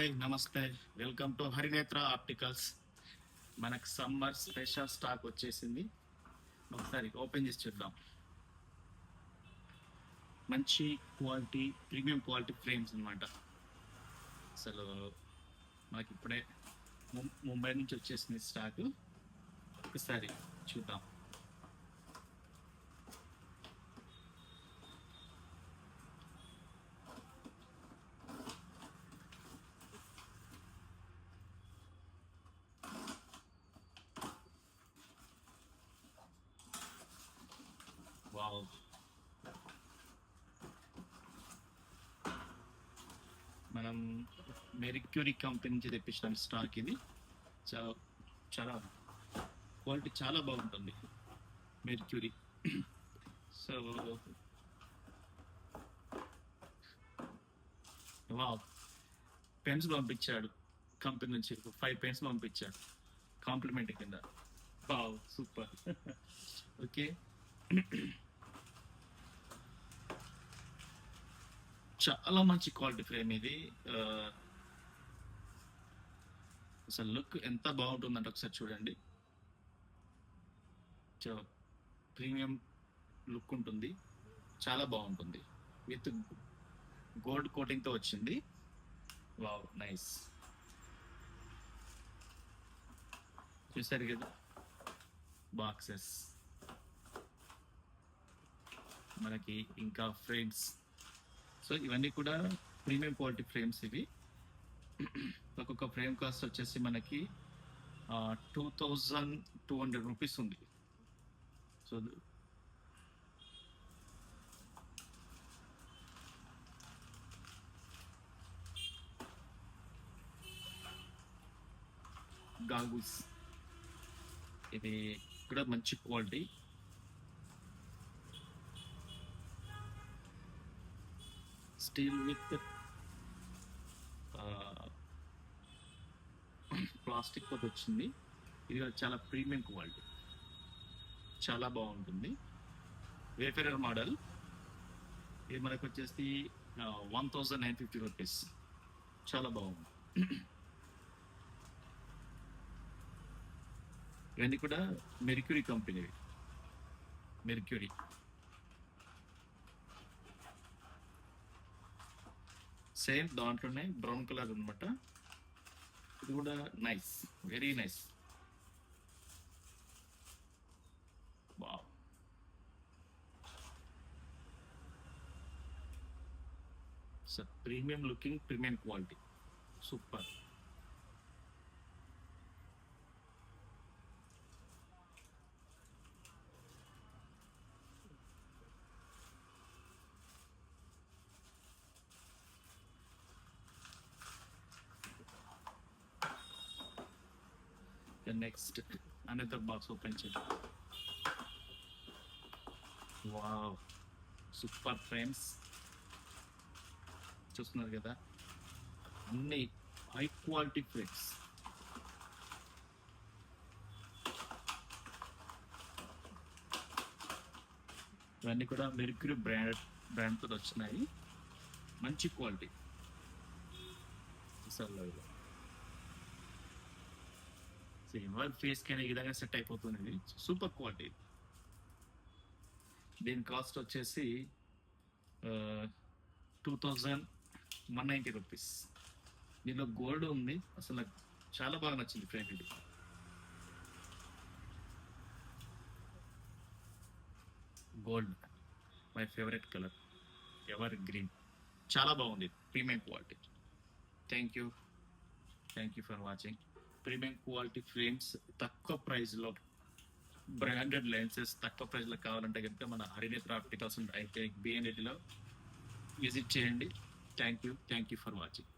Hi namaste. Welcome to Harinetra opticals. మనకు summer special stock వచ్చేసింది. ఒకసారి ఓపెన్ చేసి చూద్దాం. మంచి క్వాలిటీ, ప్రీమియం క్వాలిటీ ఫ్రేమ్స్ అన్నమాట. అసలు మనకి ఇప్పుడే ముంబై నుంచి వచ్చేసింది స్టాక్. ఒకసారి చూద్దాం. వావ్, మనం మెరిక్యూరీ కంపెనీ నుంచి తెప్పించిన స్టాక్ ఇది. చాలా చాలా క్వాలిటీ చాలా బాగుంటుంది మెర్క్యూరీ. సో వావ్, పెన్స్ పంపించాడు కంపెనీ నుంచి. 5 పెన్స్ పంపించాడు కాంప్లిమెంట్ కింద. Wow, super. ఓకే, చాలా మంచి క్వాలిటీ ఫ్రేమ్ ఇది. అసలు లుక్ ఎంత బాగుంటుందంటే ఒకసారి చూడండి. ప్రీమియం లుక్ ఉంటుంది, చాలా బాగుంటుంది. విత్ గోల్డ్ కోటింగ్ తో వచ్చింది. Wow, nice. చూసారు కదా బాక్సెస్, మనకి ఇంకా ఫ్రేమ్స్. సో ఇవన్నీ కూడా ప్రీమియం క్వాలిటీ ఫ్రేమ్స్ ఇవి. ఒక్కొక్క ఫ్రేమ్ కాస్ట్ వచ్చేసి మనకి 2200 రూపీస్ ఉంది. సో గాగుల్స్, ఇది కూడా మంచి క్వాలిటీ. స్టీల్ విత్ ప్లాస్టిక్ తోటి వచ్చింది. ఇది కూడా చాలా ప్రీమియం క్వాలిటీ, చాలా బాగుంటుంది. వేఫెరర్ మోడల్. ఇది మనకు వచ్చేసి 1950 రూపీస్. చాలా బాగుంది. ఇవన్నీ కూడా మెర్క్యూరీ కంపెనీ. మెర్క్యూరీ సేమ్ దాంట్లోనే బ్రౌన్ కలర్ అనమాట. ఇది కూడా nice, very nice. Wow, so premium looking, premium quality, super. Next another box open చేద్దాం. వావ్, సూపర్ ఫ్రేమ్స్ చూస్తున్నారు కదా, అన్ని హై క్వాలిటీ ఫ్రేమ్స్. ఇవన్నీ కూడా మెర్క్యూరీ బ్రాండ్ తో వచ్చినాయి. మంచి క్వాలిటీ. ఎవరి ఫేస్ కైనా ఈ విధంగా సెట్ అయిపోతుంది. Super quality. దీని కాస్ట్ వచ్చేసి 2190 రూపీస్. దీనిలో గోల్డ్ ఉంది. అసలు నాకు చాలా బాగా నచ్చింది ఫ్రెండ్. ఇది gold, my favourite colour, ever green. చాలా బాగుంది, premium quality. Thank you for watching. Premium quality frames తక్కువ ప్రైస్లో, బ్రాండెడ్ లెన్సెస్ తక్కువ ప్రైస్లో కావాలంటే కనుక మన హరినేత్ర ఆప్టికల్స్ అయితే బిఎన్ఐటీలో విజిట్ చేయండి. Thank you for watching.